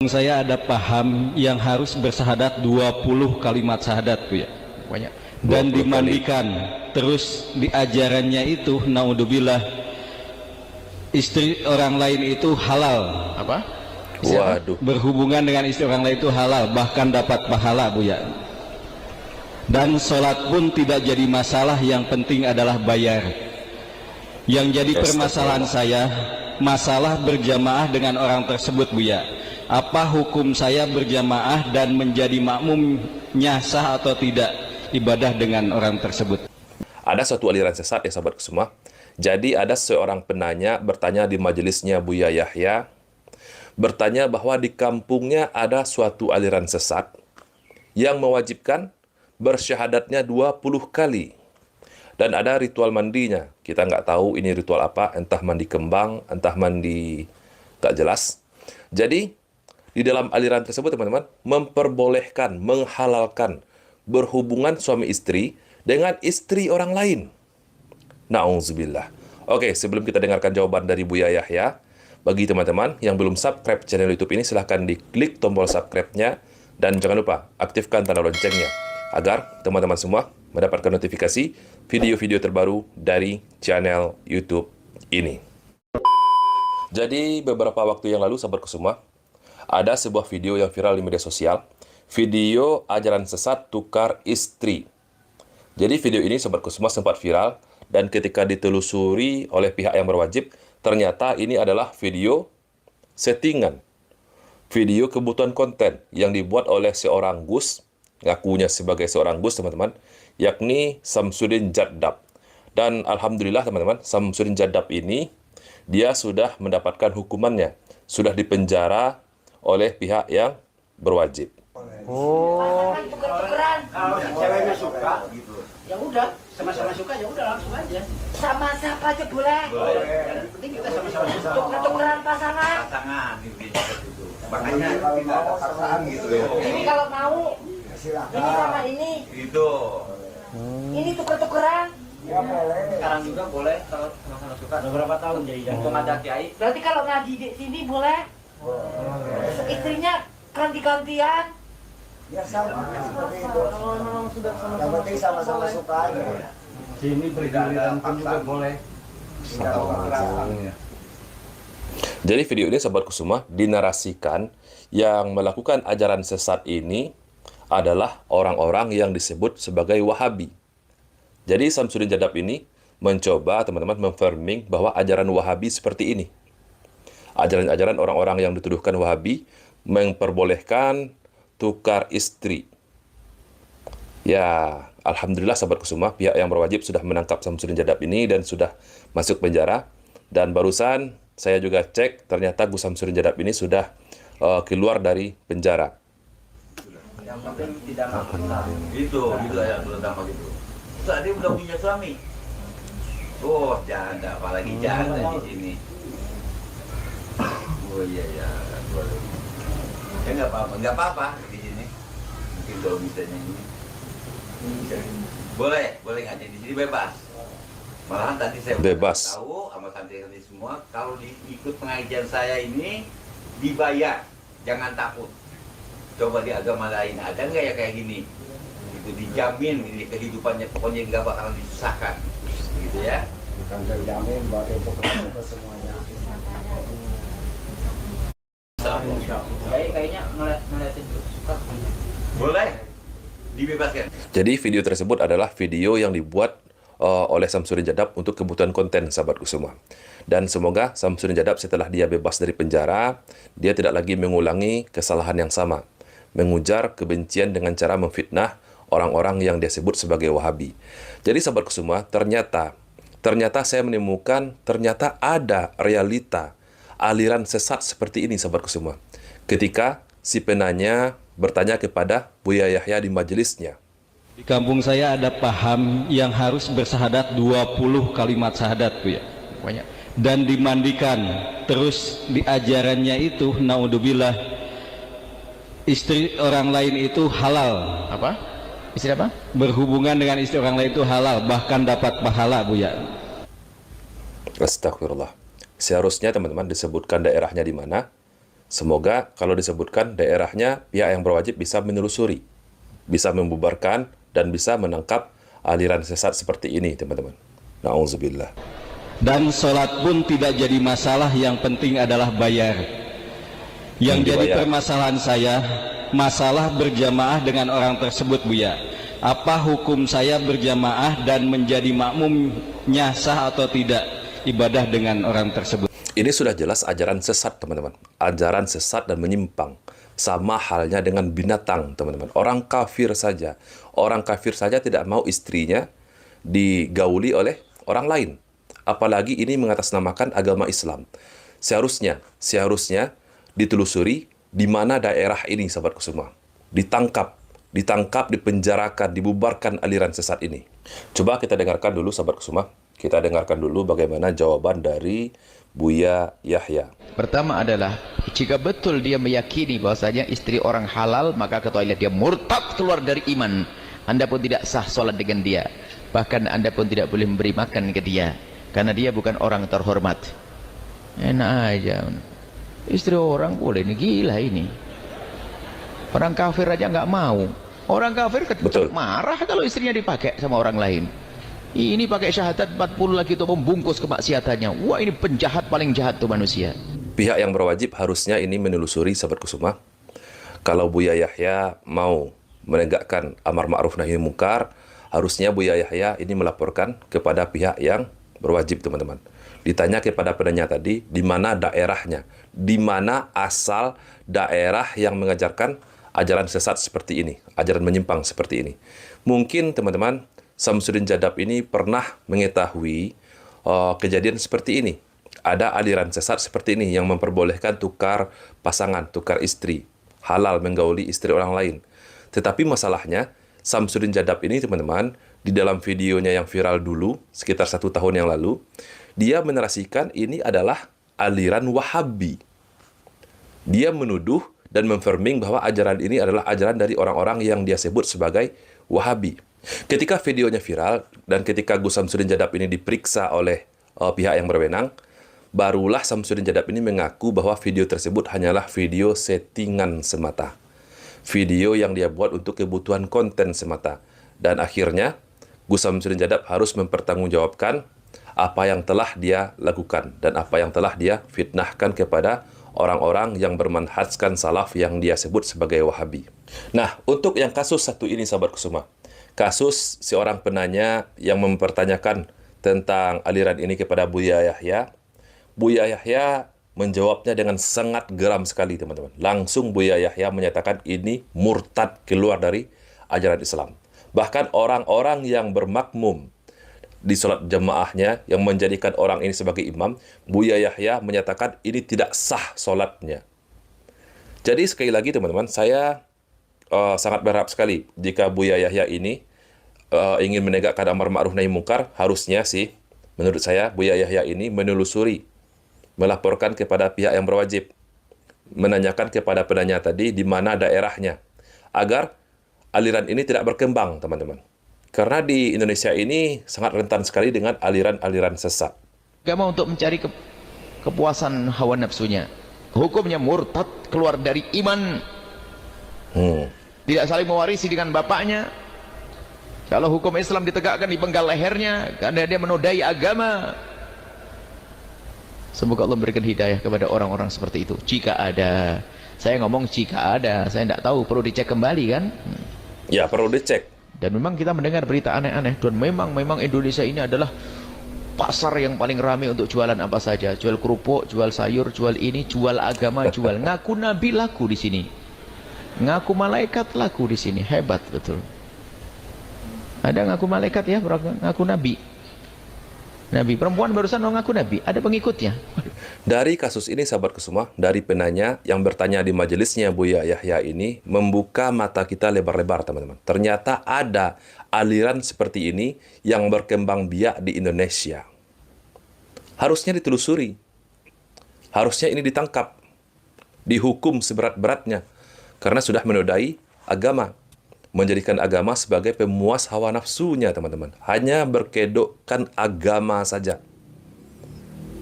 Saya ada paham yang harus bersahadat 20 kalimat syahadat Bu ya. Banyak. Dan 20 dimandikan. Terus di ajarannya itu naudzubillah istri orang lain itu halal. Apa? Waduh. Berhubungan dengan istri orang lain itu halal, bahkan dapat pahala Bu ya. Dan sholat pun tidak jadi masalah, yang penting adalah bayar. Yang jadi permasalahan saya, masalah berjamaah dengan orang tersebut Bu ya. Apa hukum saya berjamaah dan menjadi makmumnya, sah atau tidak ibadah dengan orang tersebut? Ada suatu aliran sesat ya sahabatku semua. Jadi ada seorang penanya bertanya di majelisnya Buya Yahya, bertanya bahwa di kampungnya ada suatu aliran sesat yang mewajibkan bersyahadatnya 20 kali. Dan ada ritual mandinya. Kita nggak tahu ini ritual apa, entah mandi kembang, entah mandi tak jelas. Jadi di dalam aliran tersebut teman-teman memperbolehkan, menghalalkan berhubungan suami istri dengan istri orang lain. Na'udzubillah. Oke, sebelum kita dengarkan jawaban dari Buya Yahya, bagi teman-teman yang belum subscribe channel YouTube ini, silahkan diklik tombol subscribe-nya dan jangan lupa aktifkan tanda loncengnya agar teman-teman semua mendapatkan notifikasi video-video terbaru dari channel YouTube ini. Jadi beberapa waktu yang lalu sahabatku semua, ada sebuah video yang viral di media sosial, video ajaran sesat tukar istri. Jadi video ini sahabatku semua sempat viral, dan ketika ditelusuri oleh pihak yang berwajib, ternyata ini adalah video settingan, video kebutuhan konten yang dibuat oleh seorang Gus, ngakunya sebagai seorang Gus teman-teman, yakni Samsudin Jadab. Dan alhamdulillah teman-teman, Samsudin Jadab ini dia sudah mendapatkan hukumannya, sudah dipenjara oleh pihak yang berwajib. Oh. Tuker-tukeran. Kalau ceweknya suka gitu. Ya udah, sama-sama suka ya udah langsung aja. Sama siapa aja boleh. Boleh. Yang penting kita sama-sama suka. Tuker-tukeran pasangan. Pasangan gitu. Makanya tidak ada pasangan gitu. Ini kalau mau silakan. Ini sama ini. Gitu. Ini tuker-tukeran. Ya boleh. Sekarang juga boleh kalau sama-sama suka. Udah berapa tahun jadi jantung ada kiai. Berarti kalau ngaji di sini boleh. Istrinya ganti-gantian. Ya sama seperti itu. Yang penting sama-sama suka aja. Sini bergiliran pun juga boleh. Jadi video ini sahabatku semua dinarasikan yang melakukan ajaran sesat ini adalah orang-orang yang disebut sebagai Wahabi. Jadi Samsudin Jadab ini mencoba teman-teman memframing bahwa ajaran Wahabi seperti ini. Ajaran-ajaran orang-orang yang dituduhkan Wahabi memperbolehkan tukar istri. Ya, alhamdulillah sahabatku semua, pihak yang berwajib sudah menangkap Samsudin Jadab ini dan sudah masuk penjara. Dan barusan saya juga cek, ternyata Gus Samsudin Jadab ini sudah keluar dari penjara. Yang penting tidak masalah. Itu ya, belum dampak itu. Saat dia udah punya suami. Oh, janda, apalagi janda di sini. Oh iya ya, boleh. Ya nggak apa-apa di sini. Mungkin kalau misalnya ini, boleh ngaji di sini bebas. Malahan tadi saya Bebas. tahu sama santri-santri semua, kalau ikut pengajian saya ini dibayar, jangan takut. Coba di agama lain ada nggak ya kayak gini? Itu dijamin ini kehidupannya, pokoknya nggak bakalan disusahkan, gitu ya. Bukan terjamin buat itu ke semuanya. Kayaknya ngeliatin suka. Boleh dibebaskan. Jadi video tersebut adalah video yang dibuat oleh Samsudin Jadab untuk kebutuhan konten sahabatku semua. Dan semoga Samsudin Jadab setelah dia bebas dari penjara, dia tidak lagi mengulangi kesalahan yang sama, mengujar kebencian dengan cara memfitnah orang-orang yang dia sebut sebagai Wahabi. Jadi sahabatku semua, ternyata saya menemukan ternyata ada realita aliran sesat seperti ini sahabatku semua. Ketika si penanya bertanya kepada Buya Yahya di majelisnya. Di kampung saya ada paham yang harus bersahadat 20 kalimat syahadat Bu ya. Banyak. Dan dimandikan. Terus di ajarannya itu naudzubillah istri orang lain itu halal. Apa? Istri apa? Berhubungan dengan istri orang lain itu halal, bahkan dapat pahala Bu ya. Astagfirullah. Seharusnya teman-teman disebutkan daerahnya di mana, Semoga kalau disebutkan daerahnya, pihak yang berwajib bisa menelusuri, bisa membubarkan, dan bisa menangkap aliran sesat seperti ini, teman-teman. Na'udzubillah. Dan sholat pun tidak jadi masalah, yang penting adalah bayar. Yang jadi permasalahan saya, masalah berjamaah dengan orang tersebut, Buya. Apa hukum saya berjamaah dan menjadi makmumnya, sah atau tidak ibadah dengan orang tersebut? Ini sudah jelas ajaran sesat, teman-teman. Ajaran sesat dan menyimpang. Sama halnya dengan binatang, teman-teman. Orang kafir saja tidak mau istrinya digauli oleh orang lain. Apalagi ini mengatasnamakan agama Islam. Seharusnya ditelusuri di mana daerah ini, sahabatku semua. Ditangkap, dipenjarakan, dibubarkan aliran sesat ini. Coba kita dengarkan dulu, sahabatku semua. Kita dengarkan dulu bagaimana jawaban dari Buya Yahya. Pertama adalah, jika betul dia meyakini bahwasanya istri orang halal, maka kata Allah dia murtad, keluar dari iman. Anda pun tidak sah sholat dengan dia. Bahkan Anda pun tidak boleh memberi makan ke dia, karena dia bukan orang terhormat. Enak aja. Istri orang boleh, ini gila ini. Orang kafir aja nggak mau. Orang kafir marah kalau istrinya dipakai sama orang lain. Ini pakai syahadat 40 lagi untuk membungkus kemaksiatannya. Wah, ini penjahat paling jahat tuh manusia. Pihak yang berwajib harusnya ini menelusuri, sahabatku semua. Kalau Buya Yahya mau menegakkan amar ma'ruf nahi munkar, harusnya Buya Yahya ini melaporkan kepada pihak yang berwajib, teman-teman. Ditanya kepada penanya tadi, di mana daerahnya, di mana asal daerah yang mengajarkan ajaran sesat seperti ini, ajaran menyimpang seperti ini. Mungkin, teman-teman, Samsudin Jadab ini pernah mengetahui kejadian seperti ini. Ada aliran sesat seperti ini yang memperbolehkan tukar pasangan, tukar istri, halal menggauli istri orang lain. Tetapi masalahnya, Samsudin Jadab ini, teman-teman, di dalam videonya yang viral dulu, sekitar 1 tahun yang lalu, dia menarasikan ini adalah aliran Wahabi. Dia menuduh dan memfirming bahwa ajaran ini adalah ajaran dari orang-orang yang dia sebut sebagai Wahabi. Ketika videonya viral dan ketika Gus Samsudin Jadab ini diperiksa oleh pihak yang berwenang, barulah Samsudin Jadab ini mengaku bahwa video tersebut hanyalah video settingan semata. Video yang dia buat untuk kebutuhan konten semata. Dan akhirnya, Gus Samsudin Jadab harus mempertanggungjawabkan apa yang telah dia lakukan dan apa yang telah dia fitnahkan kepada orang-orang yang bermanhajkan salaf yang dia sebut sebagai Wahabi. Nah, untuk yang kasus satu ini, sahabatku semua, kasus seorang penanya yang mempertanyakan tentang aliran ini kepada Buya Yahya, Buya Yahya menjawabnya dengan sangat geram sekali, teman-teman. Langsung Buya Yahya menyatakan ini murtad, keluar dari ajaran Islam. Bahkan orang-orang yang bermakmum di sholat jamaahnya, yang menjadikan orang ini sebagai imam, Buya Yahya menyatakan ini tidak sah sholatnya. Jadi sekali lagi, teman-teman, saya sangat berharap sekali jika Buya Yahya ini ingin menegakkan amar ma'ruf nahi munkar, harusnya sih, menurut saya, Buya Yahya ini menelusuri, melaporkan kepada pihak yang berwajib, menanyakan kepada penanya tadi di mana daerahnya, agar aliran ini tidak berkembang, teman-teman. Karena di Indonesia ini sangat rentan sekali dengan aliran-aliran sesat. Agama untuk mencari kepuasan hawa nafsunya. Hukumnya murtad, keluar dari iman. Tidak saling mewarisi dengan bapaknya. Kalau hukum Islam ditegakkan dipenggal lehernya karena dia menodai agama. Semoga Allah memberikan hidayah kepada orang-orang seperti itu. Jika ada, saya ngomong jika ada, saya tidak tahu, perlu dicek kembali kan? Ya, perlu dicek. Dan memang kita mendengar berita aneh-aneh. Dan memang Indonesia ini adalah pasar yang paling ramai untuk jualan apa saja. Jual kerupuk, jual sayur, jual ini, jual agama, jual. Ngaku nabi laku di sini. Ngaku malaikat laku di sini. Hebat betul. Ada ngaku malaikat ya, ngaku nabi. Nabi perempuan barusan mau ngaku nabi, ada pengikutnya. Dari kasus ini, sahabatku semua, dari penanya yang bertanya di majelisnya Buya Yahya ini, membuka mata kita lebar-lebar, teman-teman. Ternyata ada aliran seperti ini yang berkembang biak di Indonesia. Harusnya ditelusuri. Harusnya ini ditangkap. Dihukum seberat-beratnya. Karena sudah menodai agama. Menjadikan agama sebagai pemuas hawa nafsunya, teman-teman. Hanya berkedokkan agama saja.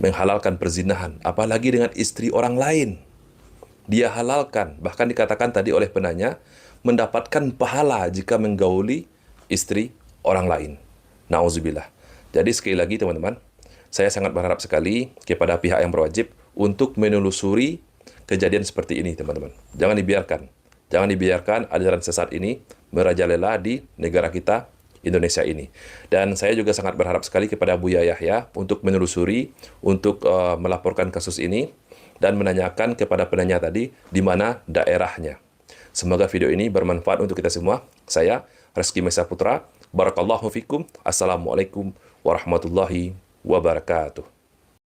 Menghalalkan perzinahan, apalagi dengan istri orang lain. dia halalkan. Bahkan dikatakan tadi oleh penanya, mendapatkan pahala jika menggauli istri orang lain. Nauzubillah. Jadi sekali lagi teman-teman, saya sangat berharap sekali kepada pihak yang berwajib untuk menelusuri kejadian seperti ini teman-teman. Jangan dibiarkan aliran sesat ini merajalela di negara kita, Indonesia ini. Dan saya juga sangat berharap sekali kepada Buya Yahya untuk menelusuri, untuk melaporkan kasus ini, dan menanyakan kepada penanya tadi di mana daerahnya. Semoga video ini bermanfaat untuk kita semua. Saya, Reski Mesa Putra. Barakallahu fikum. Assalamualaikum warahmatullahi wabarakatuh.